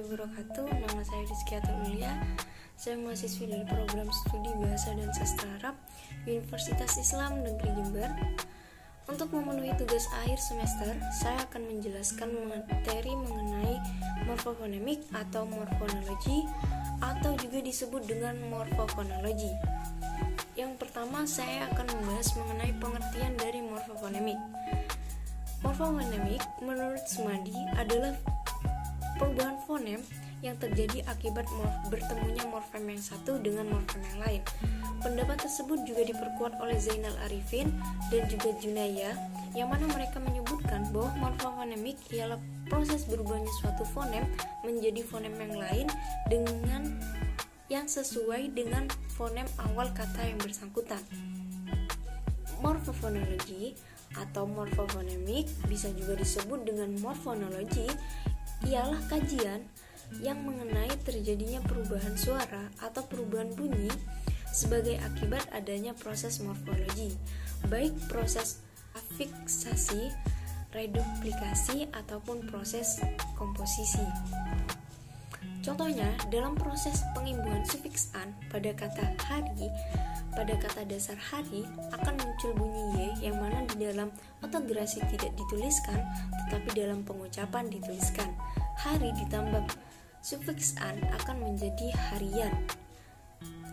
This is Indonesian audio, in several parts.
wabarakatuh. Nama saya Rizkyata Ulia. Saya mahasiswi dari program studi Bahasa dan Sastra Arab Universitas Islam Negeri Jember. Untuk memenuhi tugas akhir semester, saya akan menjelaskan materi mengenai morfofonemik atau morfonologi, atau juga disebut dengan morfofonologi. Yang pertama, saya akan membahas mengenai pengertian dari morfofonemik. Morfofonemik menurut Smadi adalah perubahan fonem yang terjadi akibat bertemunya morfem yang satu dengan morfem yang lain. Pendapat tersebut juga diperkuat oleh Zainal Arifin dan juga Junaya, yang mana mereka menyebutkan bahwa morfofonemik ialah proses berubahnya suatu fonem menjadi fonem yang lain dengan yang sesuai dengan fonem awal kata yang bersangkutan. Morfofonologi atau morfofonemik bisa juga disebut dengan morfonologi, ialah kajian yang mengenai terjadinya perubahan suara atau perubahan bunyi sebagai akibat adanya proses morfologi, baik proses afiksasi, reduplikasi, ataupun proses komposisi. Contohnya, dalam proses pengimbuhan sufiks an pada kata hari, pada kata dasar hari akan muncul bunyi Y yang mana di dalam ortograsi tidak dituliskan, tetapi dalam pengucapan dituliskan. Hari ditambah sufiks an akan menjadi harian.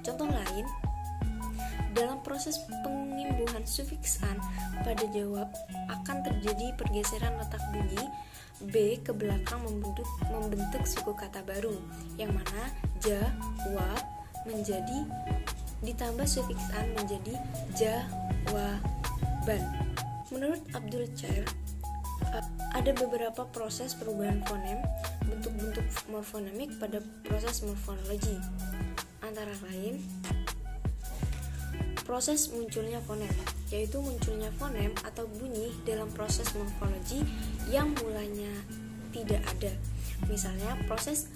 Contoh lain, dalam proses pengimbuhan sufiks an pada jawab akan terjadi pergeseran letak bunyi B ke belakang membentuk suku kata baru, yang mana jawab menjadi ditambah sufiks an menjadi jawaban. Menurut Abdul Chair, ada beberapa proses perubahan fonem bentuk-bentuk morfonemik pada proses morfonologi, antara lain proses munculnya fonem, yaitu munculnya fonem atau bunyi dalam proses morfologi yang mulanya tidak ada. Misalnya, proses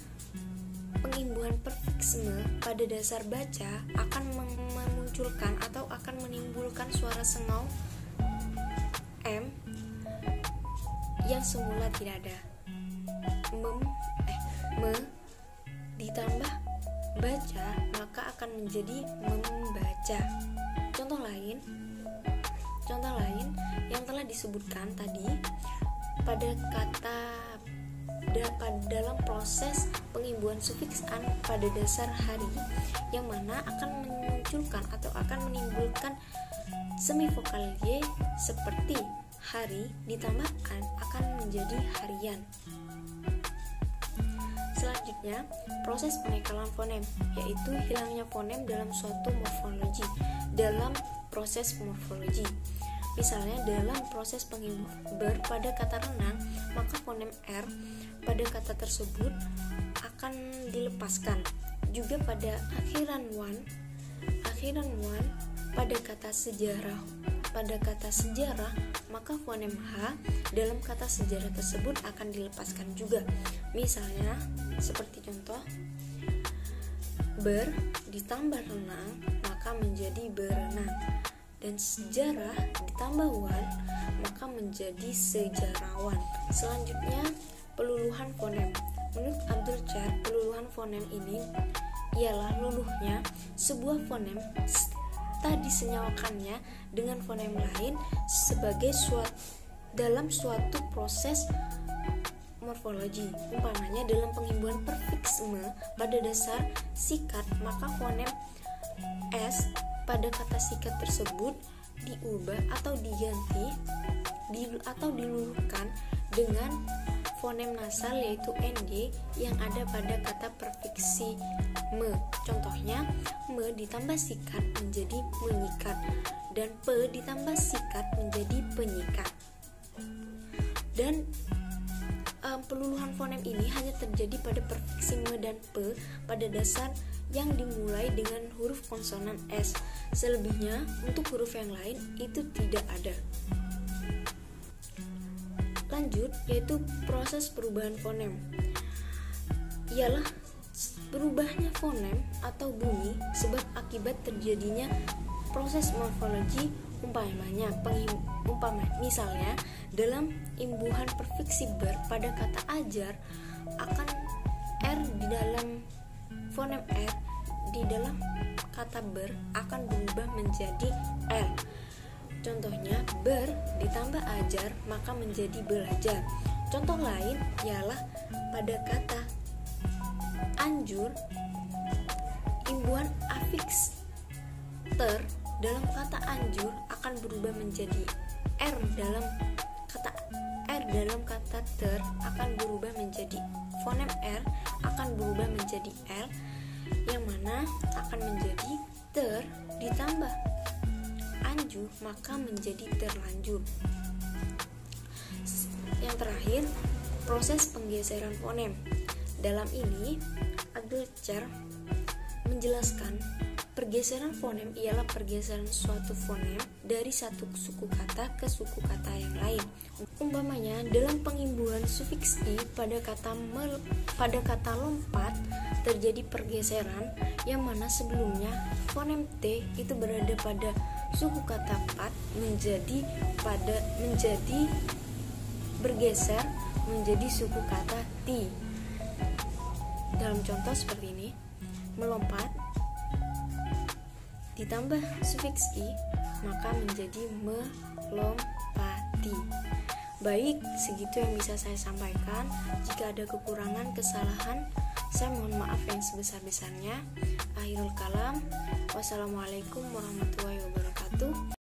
pengimbuhan perfiksme pada dasar baca akan memunculkan atau akan menimbulkan suara sengau M yang semula tidak ada. Me ditambah baca maka akan menjadi membaca. Contoh lain yang telah disebutkan tadi pada kata dalam proses pengimbuhan sufiks an pada dasar hari, yang mana akan memunculkan atau akan menimbulkan semivokal Y seperti hari ditambah an akan menjadi harian. Selanjutnya, proses pengekalan fonem, yaitu hilangnya fonem dalam suatu morfologi dalam proses morfologi. Misalnya, dalam proses pengimbar pada kata renang, maka fonem R pada kata tersebut akan dilepaskan. Juga pada akhiran wan pada kata sejarah, maka fonem H dalam kata sejarah tersebut akan dilepaskan juga. Misalnya, seperti contoh, ber ditambah renang maka menjadi berenang, dan sejarah ditambah wan maka menjadi sejarawan. Selanjutnya, peluluhan fonem. Menurut Abdul Chair, peluluhan fonem ini ialah luluhnya sebuah fonem tak disenyawakannya dengan fonem lain sebagai dalam suatu proses morfologi. Umpamanya, dalam pengimbuhan perfiksme pada dasar sikat, maka fonem S pada kata sikat tersebut diubah atau diganti atau diluluhkan dengan fonem nasal, yaitu NG yang ada pada kata perfiksi me. Contohnya, me ditambah sikat menjadi menyikat, dan pe ditambah sikat menjadi penyikat. Dan peluluhan fonem ini hanya terjadi pada perfiksi me dan pe pada dasar yang dimulai dengan huruf konsonan S. Selebihnya, untuk huruf yang lain itu tidak ada. Lanjut, yaitu proses perubahan fonem, ialah berubahnya fonem atau bunyi sebab akibat terjadinya proses morfologi. R di dalam fonem R di dalam kata ber akan berubah menjadi L. Contohnya, ber ditambah ajar maka menjadi belajar. Contoh lain ialah pada kata anjur, imbuhan afiks ter dalam kata anjur akan berubah menjadi R dalam kata ter akan berubah menjadi fonem R akan berubah menjadi L, yang mana akan menjadi ter ditambah anjur maka menjadi terlanjur. Yang terakhir, proses penggeseran fonem. Dalam ini Adler menjelaskan pergeseran fonem ialah pergeseran suatu fonem dari satu suku kata ke suku kata yang lain. Umpamanya dalam pengimbuhan sufiks i pada kata lompat terjadi pergeseran yang mana sebelumnya fonem t itu berada pada suku kata pat menjadi bergeser menjadi suku kata ti. Dalam contoh seperti ini, melompat ditambah sufiks i maka menjadi melompati. Baik, segitu yang bisa saya sampaikan. Jika ada kekurangan, kesalahan, saya mohon maaf yang sebesar-besarnya. Akhirul kalam. Wassalamualaikum warahmatullahi wabarakatuh.